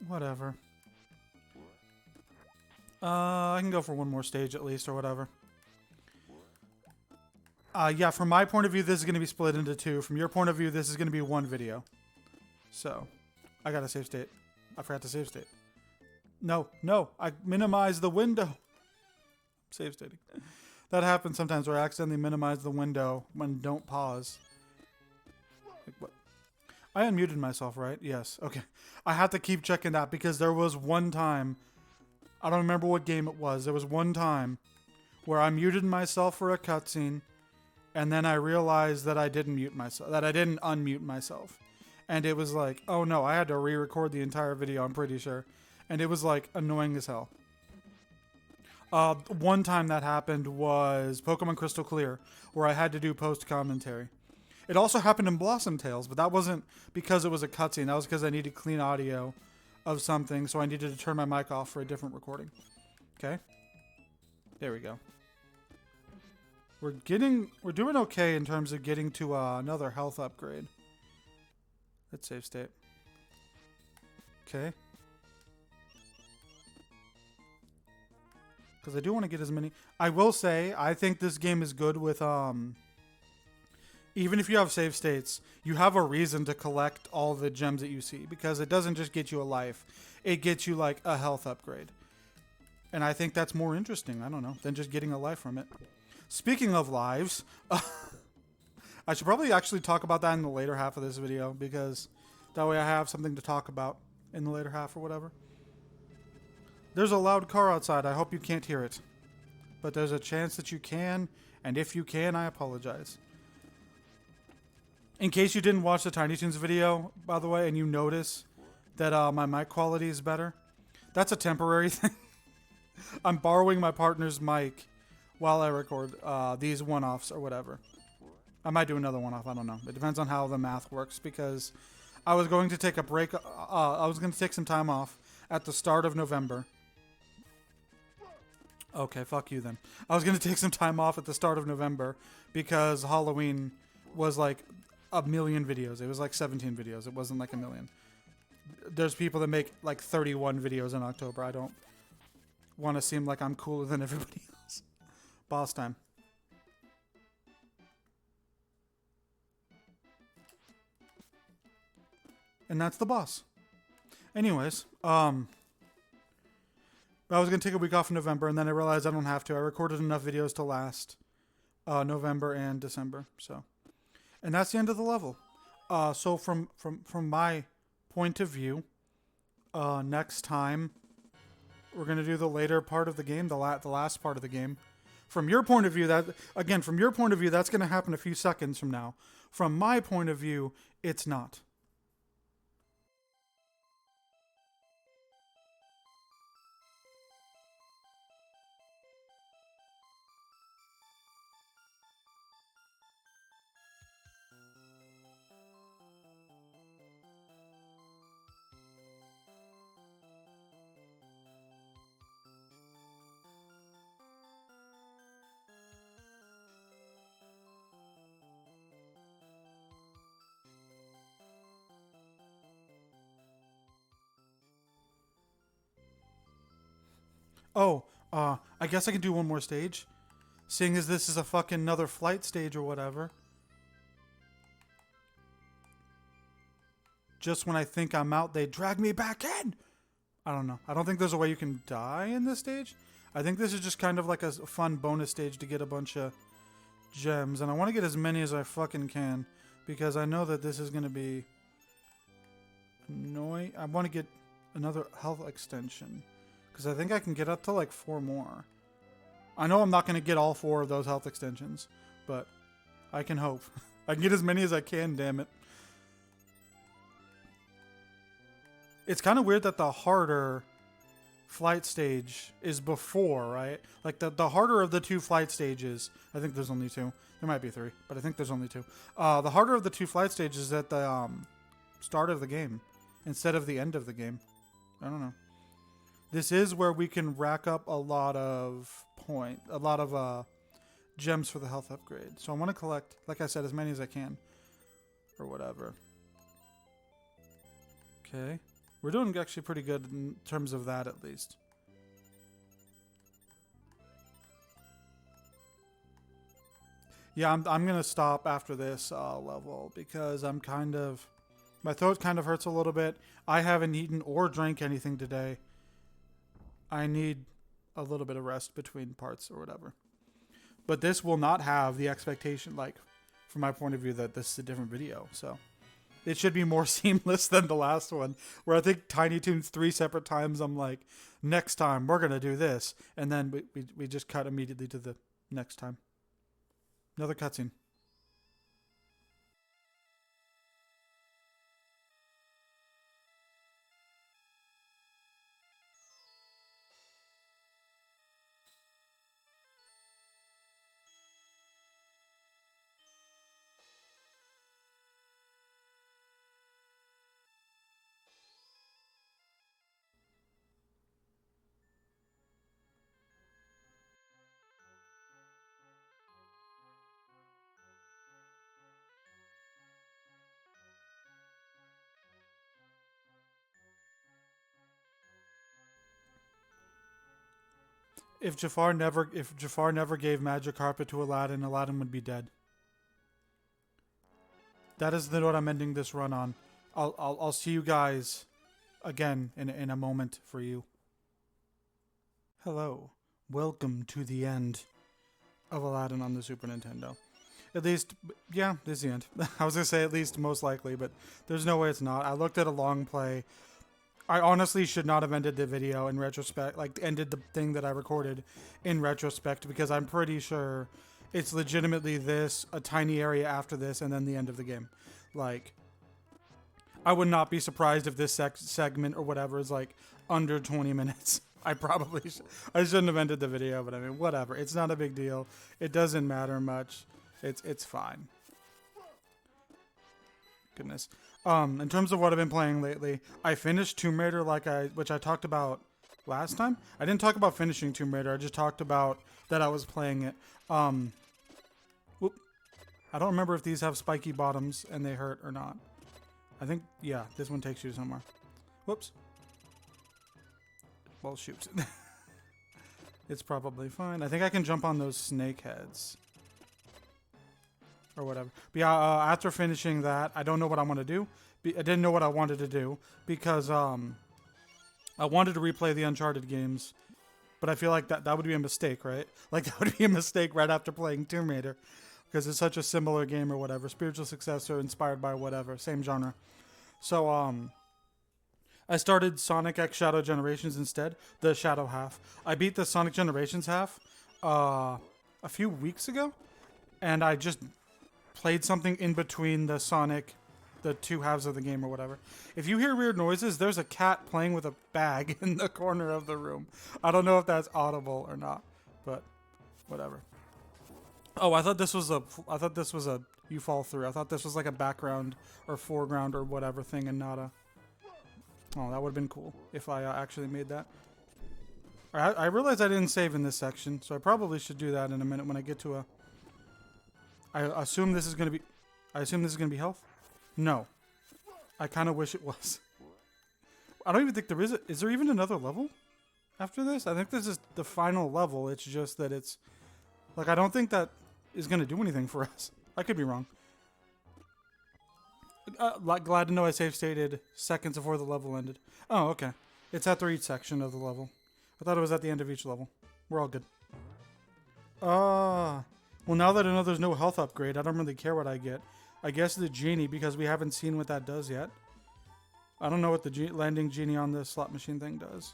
Whatever. I can go for one more stage at least, or whatever. Yeah, from my point of view, this is going to be split into 2. From your point of view, this is going to be 1 video. So, I got to save state. I forgot to save state. No, I minimized the window. Save stating. That happens sometimes where I accidentally minimize the window when don't pause. Like what? I unmuted myself, right? Yes. Okay. I have to keep checking that because there was one time, I don't remember what game it was. There was one time where I muted myself for a cutscene, and then I realized that I didn't unmute myself. And it was like, oh no, I had to re-record the entire video, I'm pretty sure. And it was like annoying as hell. One time that happened was Pokemon Crystal Clear, where I had to do post-commentary. It also happened in Blossom Tales, but that wasn't because it was a cutscene. That was because I needed clean audio of something, so I needed to turn my mic off for a different recording. Okay? There we go. We're doing okay in terms of getting to another health upgrade. Let's save state. Okay. Because I do want to get as many... I will say, I think this game is good with... Even if you have save states, you have a reason to collect all the gems that you see. Because it doesn't just get you a life. It gets you, like, a health upgrade. And I think that's more interesting, I don't know, than just getting a life from it. Speaking of lives, I should probably actually talk about that in the later half of this video, because that way I have something to talk about in the later half or whatever. There's a loud car outside. I hope you can't hear it. But there's a chance that you can, and if you can, I apologize. In case you didn't watch the Tiny Toons video, by the way, and you notice that my mic quality is better, that's a temporary thing. I'm borrowing my partner's mic while I record these one-offs or whatever. I might do another one-off, I don't know. It depends on how the math works, because I was going to take a break. I was going to take some time off at the start of November. Okay, fuck you then. I was going to take some time off at the start of November because Halloween was like a million videos. It was like 17 videos. It wasn't like a million. There's people that make like 31 videos in October. I don't want to seem like I'm cooler than everybody else. Boss time. And that's the boss. Anyways, I was going to take a week off in November, and then I realized I don't have to. I recorded enough videos to last November and December. So, and that's the end of the level. So from my point of view, next time we're going to do the later part of the game, the last part of the game. From your point of view, from your point of view, that's going to happen a few seconds from now. From my point of view, it's not. Oh, I guess I can do one more stage. Seeing as this is a fucking another flight stage or whatever. Just when I think I'm out, they drag me back in! I don't know. I don't think there's a way you can die in this stage. I think this is just kind of like a fun bonus stage to get a bunch of gems. And I want to get as many as I fucking can, because I know that this is going to be annoying. I want to get another health extension, because I think I can get up to like 4 more. I know I'm not going to get all 4 of those health extensions, but I can hope. I can get as many as I can, damn it. It's kind of weird that the harder flight stage is before, right? Like the harder of the 2 flight stages, I think there's only 2. There might be 3, but I think there's only 2. The harder of the 2 flight stages is at the start of the game instead of the end of the game. I don't know. This is where we can rack up a lot of gems for the health upgrade. So I want to collect, like I said, as many as I can, or whatever. Okay, we're doing actually pretty good in terms of that, at least. Yeah, I'm gonna stop after this level, because I'm kind of, my throat kind of hurts a little bit. I haven't eaten or drank anything today. I need a little bit of rest between parts or whatever. But this will not have the expectation, like, from my point of view, that this is a different video. So it should be more seamless than the last one, where I think Tiny Toons 3 separate times I'm like, next time we're going to do this. And then we just cut immediately to the next time. Another cutscene. If Jafar never gave magic carpet to Aladdin, Aladdin would be dead. That is the note I'm ending this run on. I'll see you guys again in a moment for you. Hello. Welcome to the end of Aladdin on the Super Nintendo. At least, yeah, this is the end. I was going to say at least most likely, but there's no way it's not. I looked at a long play. I honestly should not have ended the video in retrospect, like ended the thing that I recorded in retrospect, because I'm pretty sure it's legitimately this, a tiny area after this, and then the end of the game. Like, I would not be surprised if this segment or whatever is like under 20 minutes. I probably I shouldn't have ended the video, but I mean, whatever. It's not a big deal. It doesn't matter much. It's fine. Goodness. In terms of what I've been playing lately, I finished Tomb Raider which I talked about last time. I didn't talk about finishing Tomb Raider. I just talked about that I was playing it. Whoop. I don't remember if these have spiky bottoms and they hurt or not. I think, yeah, this one takes you somewhere. Whoops. Well, shoot. It's probably fine. I think I can jump on those snake heads. Or whatever. But yeah, after finishing that, I don't know what I want to do. I didn't know what I wanted to do. Because I wanted to replay the Uncharted games. But I feel like that would be a mistake, right? Like, that would be a mistake right after playing Tomb Raider. Because it's such a similar game or whatever. Spiritual successor, inspired by whatever. Same genre. So, I started Sonic X Shadow Generations instead, the Shadow half. I beat the Sonic Generations half a few weeks ago, and I just played something in between the two halves of the game or whatever. If you hear weird noises, there's a cat playing with a bag in the corner of the room. I don't know if that's audible or not, but whatever. Oh, I thought this was a you fall through. I thought this was like a background or foreground or whatever thing and not a... Oh, that would have been cool if I actually made that. I realized I didn't save in this section, so I probably should do that in a minute when I get to a... I assume this is going to be health? No. I kind of wish it was. I don't even think there is... Is there even another level after this? I think this is the final level. It's just that it's... Like, I don't think that is going to do anything for us. I could be wrong. Glad to know I save stated seconds before the level ended. Oh, okay. It's after each section of the level. I thought it was at the end of each level. We're all good. Well, now that I know there's no health upgrade, I don't really care what I get. I guess the genie, because we haven't seen what that does yet. I don't know what the landing genie on the slot machine thing does.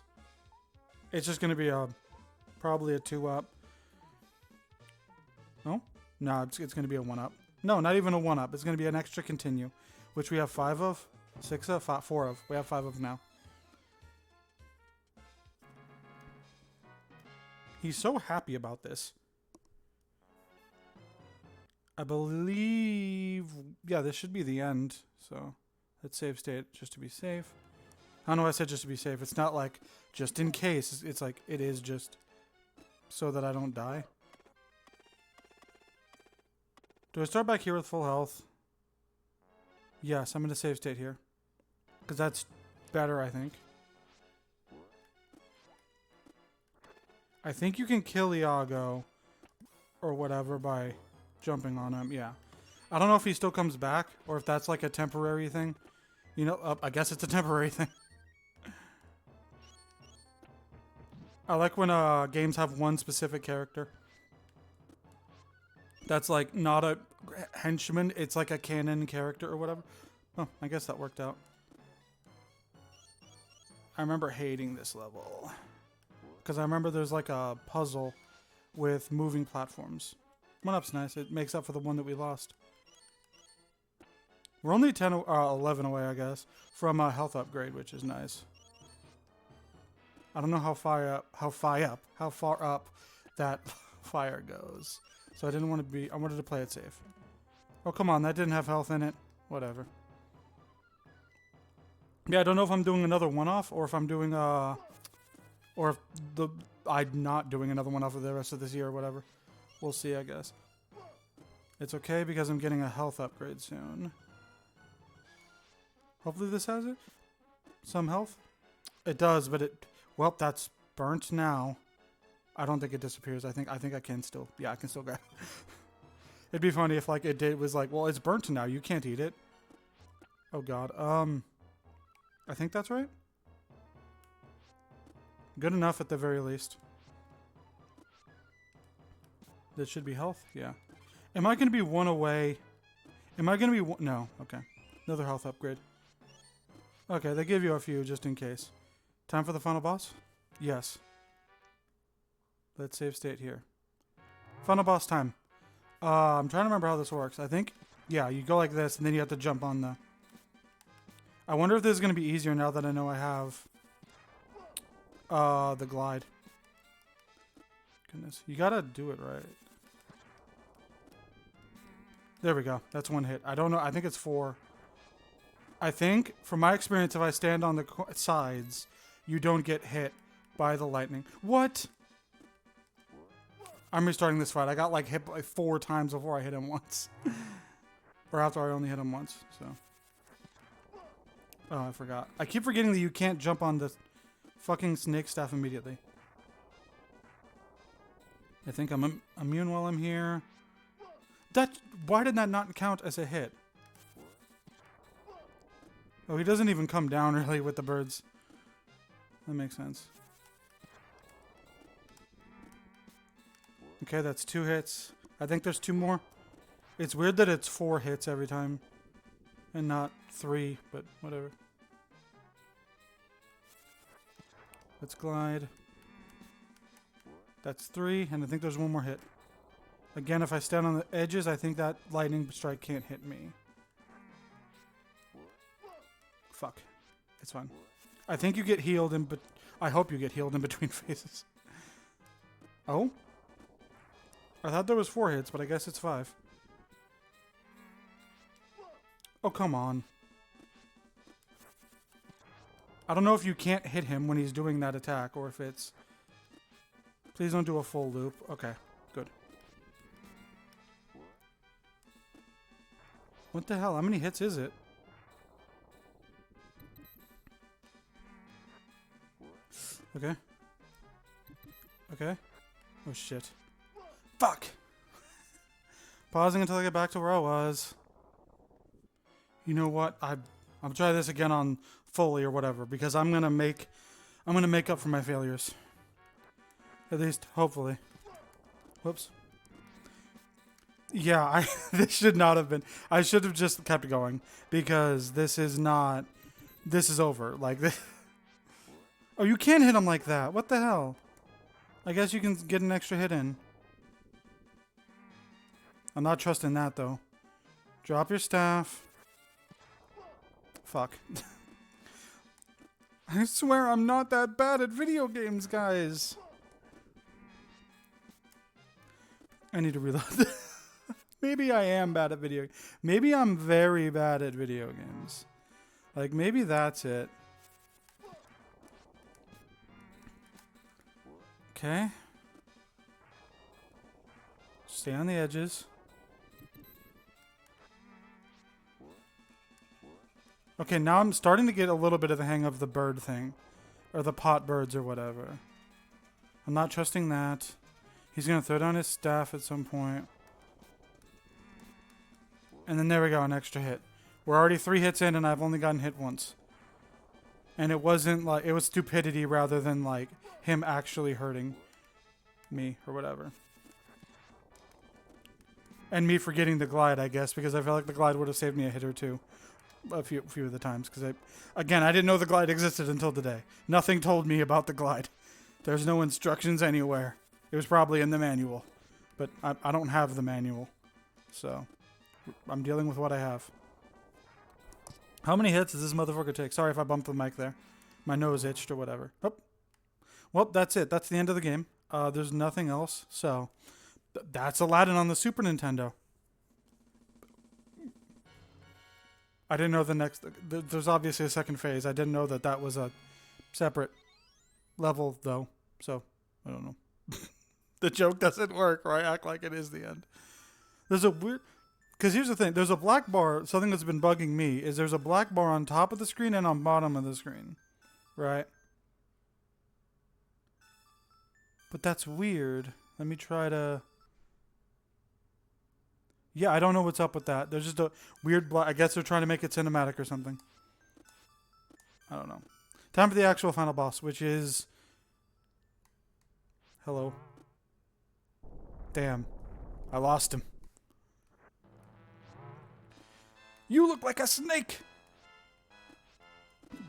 It's just going to be probably a 2-up. No? No, it's going to be a 1-up. No, not even a 1-up. It's going to be an extra continue. Which we have 5 of? 6 of? 4 of. We have 5 of now. He's so happy about this. I believe... Yeah, this should be the end. So, let's save state just to be safe. I don't know why I said just to be safe. It's not like just in case. It's like it is just so that I don't die. Do I start back here with full health? Yes, I'm going to save state here. Because that's better, I think. I think you can kill Iago or whatever by jumping on him. Yeah. I don't know if he still comes back or if that's like a temporary thing. You know, I guess it's a temporary thing. I like when games have one specific character. That's like not a henchman, it's like a canon character or whatever. Oh, I guess that worked out. I remember hating this level. Because I remember there's like a puzzle with moving platforms. 1-up's nice, it makes up for the one that we lost. We're only 11 away, I guess, from a health upgrade, which is nice. I don't know how far up that fire goes. So I didn't want to be... I wanted to play it safe. Oh, come on. That didn't have health in it. Whatever. Yeah, I don't know if I'm doing another one-off or if I'm doing... or if I'm not doing another one-off for the rest of this year or whatever. We'll see, I guess. It's okay because I'm getting a health upgrade soon. Hopefully this has it. Some health. It does, but it... Well, that's burnt now. I don't think it disappears. I think I can still... Yeah, I can still grab it. It'd be funny if like it was like, well, it's burnt now. You can't eat it. Oh, God. I think that's right. Good enough at the very least. That should be health? Yeah. Am I going to be one away? Am I going to be one? No. Okay. Another health upgrade. Okay, they give you a few just in case. Time for the final boss? Yes. Let's save state here. Final boss time. I'm trying to remember how this works. I think, yeah, you go like this, and then you have to jump on the... I wonder if this is going to be easier now that I know I have the glide. Goodness. You got to do it right. There we go. That's one hit. I don't know. I think it's 4. I think, from my experience, if I stand on the sides, you don't get hit by the lightning. What? I'm restarting this fight. I got like hit like 4 times before I hit him once. Or after I only hit him once, so. Oh, I forgot. I keep forgetting that you can't jump on the fucking snake staff immediately. I think I'm immune while I'm here. Why did that not count as a hit? Oh, he doesn't even come down really with the birds. That makes sense. Okay, that's 2 hits. I think there's 2 more. It's weird that it's 4 hits every time. And not 3, but whatever. Let's glide. That's 3, and I think there's 1 more hit. Again, if I stand on the edges, I think that lightning strike can't hit me. Fuck. It's fine. I think you get healed I hope you get healed in between phases. Oh? I thought there was 4 hits, but I guess it's 5. Oh, come on. I don't know if you can't hit him when he's doing that attack, or if it's... Please don't do a full loop. Okay, good. What the hell? How many hits is it? Okay. Okay. Oh, shit. Fuck! Pausing until I get back to where I was. You know what? I'll try this again on fully or whatever, because I'm gonna make up for my failures. At least, hopefully. Whoops. Yeah, this should not have been. I should have just kept going, because this is not. This is over. Like this. Oh, you can't hit him like that. What the hell? I guess you can get an extra hit in. I'm not trusting that though. Drop your staff. Fuck. I swear I'm not that bad at video games, guys. I need to reload. Maybe I am bad at video. Maybe I'm very bad at video games. Like, maybe that's it. Okay. Stay on the edges. Okay, now I'm starting to get a little bit of the hang of the bird thing. Or the pot birds or whatever. I'm not trusting that. He's going to throw down his staff at some point. And then there we go, an extra hit. We're already 3 hits in and I've only gotten hit once. And it wasn't like, it was stupidity rather than like him actually hurting me or whatever. And me forgetting the glide, I guess, because I felt like the glide would have saved me a hit or 2. A few of the times, because I didn't know the glide existed until today. Nothing told me about the glide. There's no instructions anywhere. It was probably in the manual, but I don't have the manual, so I'm dealing with what I have. How many hits does this motherfucker take? Sorry if I bumped the mic there. My nose itched or whatever. Oh. Well, that's it. That's the end of the game. There's nothing else, so that's Aladdin on the Super Nintendo. I didn't know the next... There's obviously a second phase. I didn't know that that was a separate level, though. So, I don't know. The joke doesn't work, or I act like it is the end. There's a weird... Because here's the thing. There's a black bar. Something that's been bugging me is there's a black bar on top of the screen and on bottom of the screen. Right? But that's weird. Let me try to... Yeah, I don't know what's up with that. There's just a weird black... I guess they're trying to make it cinematic or something. I don't know. Time for the actual final boss, which is... Hello. Damn. I lost him. You look like a snake.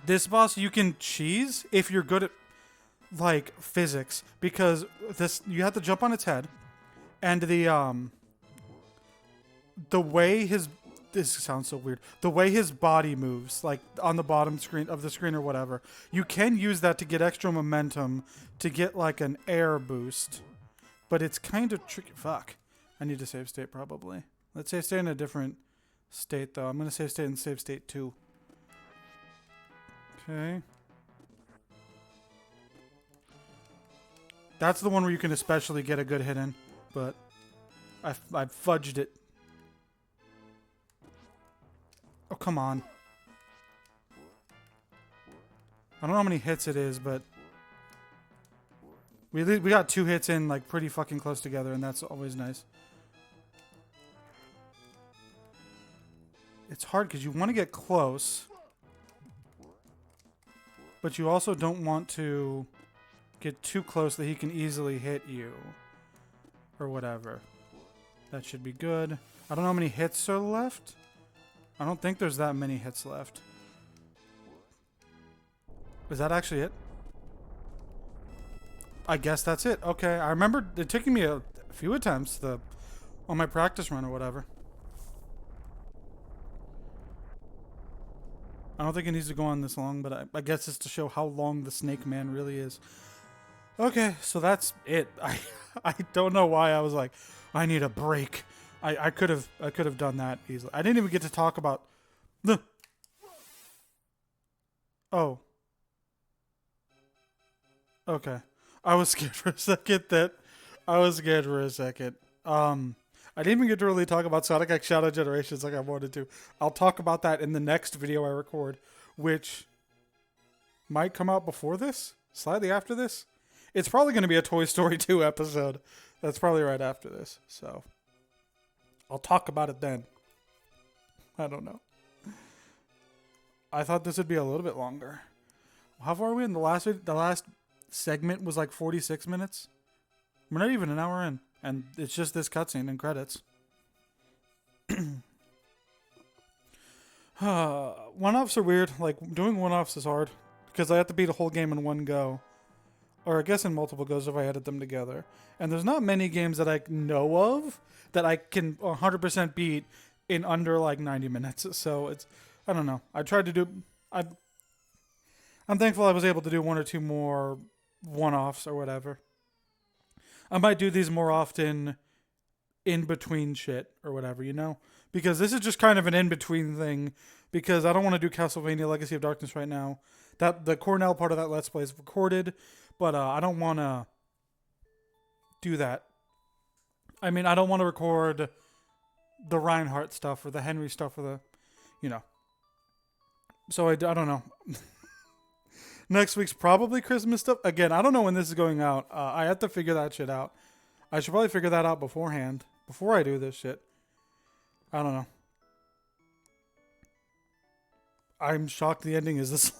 This boss you can cheese if you're good at like physics, because this you have to jump on its head, and the way his this sounds so weird. The way his body moves, like on the bottom screen of the screen or whatever, you can use that to get extra momentum to get like an air boost. But it's kind of tricky. Fuck. I need to save state probably. Let's save state in a different state though. I'm gonna save state in save state 2. Okay. That's the one where you can especially get a good hit in, but I fudged it. Oh, come on. I don't know how many hits it is, but we got 2 hits in like pretty fucking close together, and that's always nice. It's hard because you want to get close, but you also don't want to get too close that he can easily hit you or whatever. That should be good. I don't know how many hits are left. I don't think there's that many hits left. Is that actually it? I guess that's it. Okay, I remember it took me a few attempts on my practice run or whatever. I don't think it needs to go on this long, but I guess it's to show how long the Snake Man really is. Okay, so that's it. I don't know why I was like, I need a break. I could have done that easily. I didn't even get to talk about the. Oh. Okay. I was scared for a second. I didn't even get to really talk about Sonic X Shadow Generations like I wanted to. I'll talk about that in the next video I record, which might come out before this, slightly after this. It's probably going to be a Toy Story 2 episode. That's probably right after this. So I'll talk about it then. I don't know. I thought this would be a little bit longer. How far are we in the last segment was like 46 minutes. We're not even an hour in, and it's just this cutscene and credits. One-offs are weird. Like, doing one-offs is hard because I have to beat a whole game in one go. Or I guess in multiple goes if I edit them together. And there's not many games that I know of that I can 100% beat in under like 90 minutes. So it's, I don't know. I tried to do, I'm thankful I was able to do 1 or 2 more one-offs or whatever. I might do these more often in between shit or whatever, you know? Because this is just kind of an in-between thing, because I don't want to do Castlevania Legacy of Darkness right now. That the Cornell part of that Let's Play is recorded, but I don't want to do that. I mean, I don't want to record the Reinhardt stuff or the Henry stuff or the, you know. So I don't know. Next week's probably Christmas stuff. Again, I don't know when this is going out. I have to figure that shit out. I should probably figure that out beforehand, before I do this shit. I don't know. I'm shocked the ending is this.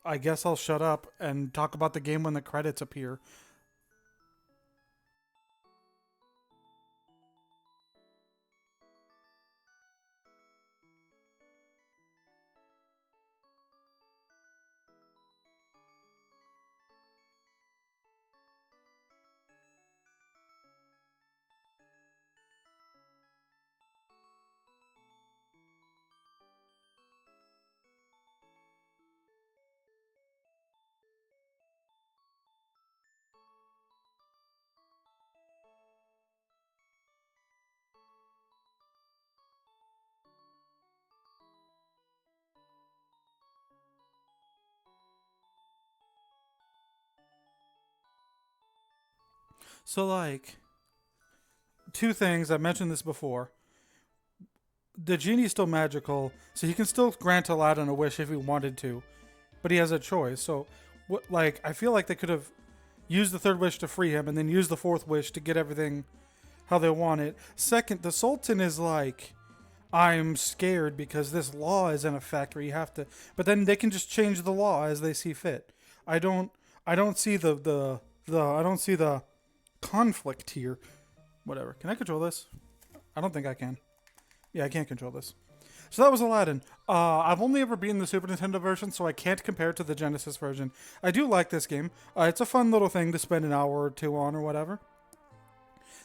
I guess I'll shut up and talk about the game when the credits appear. So, like, 2 things. I mentioned this before. The genie's still magical, so he can still grant Aladdin a wish if he wanted to, but he has a choice. So, like, I feel like they could have used the 3rd wish to free him, and then used the 4th wish to get everything how they want it. Second, the Sultan is like, I'm scared because this law is in effect where you have to, but then they can just change the law as they see fit. I don't see the the conflict here. Whatever. Can I control this? I don't think I can. Yeah, I can't control this. So that was Aladdin. I've only ever beaten the Super Nintendo version, so I can't compare it to the Genesis version. I do like this game. It's a fun little thing to spend an hour or two on or whatever.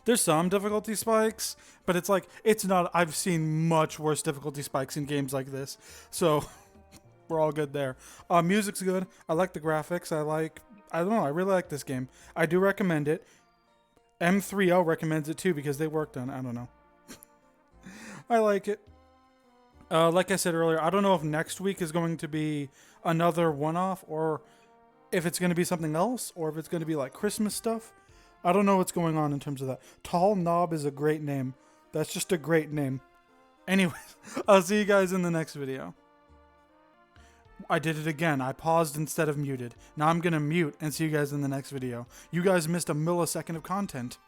There's some difficulty spikes, but it's not. I've seen much worse difficulty spikes in games like this. So we're all good there. Music's good. I like the graphics. I don't know. I really like this game. I do recommend it. M3O recommends it too because they worked on it. I don't know. I like it. Like I said earlier, I don't know if next week is going to be another one-off or if it's going to be something else or if it's going to be like Christmas stuff. I don't know what's going on in terms of that. Tall Knob is a great name. That's just a great name. Anyways, I'll see you guys in the next video. I did it again. I paused instead of muted. Now I'm going to mute and see you guys in the next video. You guys missed a millisecond of content.